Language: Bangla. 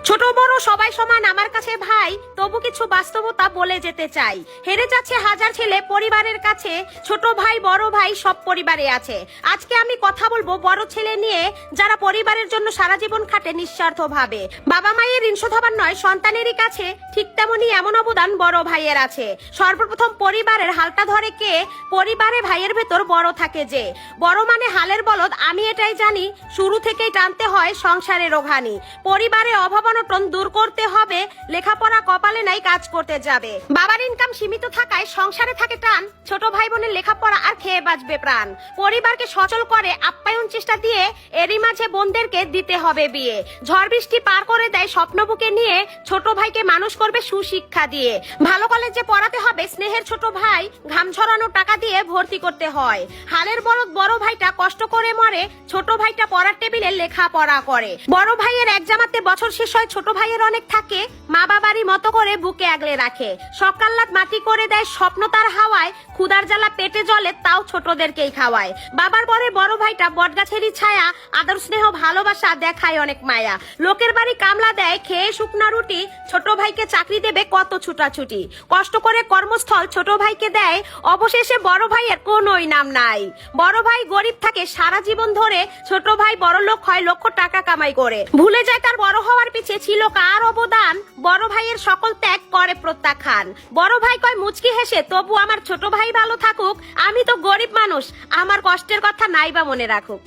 ছোট বড় সবাই সমান আমার কাছে ভাই, তবু কিছু বাস্তবতা বলে যেতে চাই। হেরে যাচ্ছে হাজার ছেলে পরিবারের কাছে, ছোট ভাই বড় ভাই সব পরিবারে আছে। আজকে আমি কথা বলবো বড় ছেলে নিয়ে, যারা পরিবারের জন্য সারা জীবন খাটে নিঃস্বার্থ ভাবে। বাবা মায়ের ঋণ শোধাবার নয় সন্তানেরই কাছে, ঠিক তেমনি এমন অবদান বড় ভাইয়ের আছে। সর্বপ্রথম পরিবারের হালটা ধরে কে? পরিবারে ভাইয়ের ভেতর বড় থাকে যে। বড় মানে হালের বলদ, আমি এটাই জানি। শুরু থেকেই টানতে হয় সংসারের ওঘানি। পরিবারে অভাব অনটন দূর করতে হবে, লেখাপড়া কপালে নাই কাজ করতে যাবে। বাবার ইনকাম সীমিত থাকায় সংসারে থাকে টান, ছোট ভাই বোনের লেখাপড়া আর খেয়ে বাঁচবে প্রাণ। পরিবারকে সচল করে আপ্যায়ন চেষ্টা দিয়ে, এরই মাঝে বোনদেরকে দিতে হবে বিয়ে। ঝড় বৃষ্টি পার করে দেয় স্বপ্ন বুকে নিয়ে, ছোট ভাইকে মানুষ করবে সুশিক্ষা দিয়ে। ভালো কলেজে পড়াতে হবে স্নেহের ছোট ভাই, ঘাম ঝরানো টাকা দিয়ে ভর্তি করতে হয়। হালের বলদ বড় ভাইটা কষ্ট করে মরে, ছোট ভাইটা পড়ার টেবিলে লেখাপড়া করে। বড় ভাইয়ের এক জামাতে বছর শেষ হয়, ছোট ভাইয়ের অনেক থাকে, মা বাবারই মতো করে বুকে আগলে রাখে। সকাল্লাত মাটি করে দেয় স্বপ্ন তার হাওয়ায়, ক্ষুধার জ্বালা পেটে জ্বলে তাও ছোটদেরকেই খাওয়ায়। বাবার পরে বড় ভাইটা বটগাছেরই ছায়া, আদর স্নেহ ভালোবাসা দেখায় অনেক মায়া। লোকের বাড়ি কামলা দেয় খেয়ে শুকনা রুটি, ছোট ভাইকে চাকরি দেবে কত ছুটাছুটি। কষ্ট করে কর্মস্থল ছোট ভাইকে দেয়, অবশেষে বড় ভাইয়ের কোনোই নাম নাই। বড় ভাই গরিব থাকে সারা জীবন ধরে, ছোট ভাই বড় লোক হয় লক্ষ টাকা কামাই করে। ভুলে যায় তার বড় হওয়ার পিছে ছিল কার অবদান, বড় ভাইয়ের সকল ত্যাগ করে প্রত্যাখ্যান। বড় ভাই কয় মুচকি হেসে, তবু আমার ছোট ভাই ভালো থাকুক। আমি তো গরিব মানুষ, আমার কষ্টের কথা নাই বা মনে রাখুক।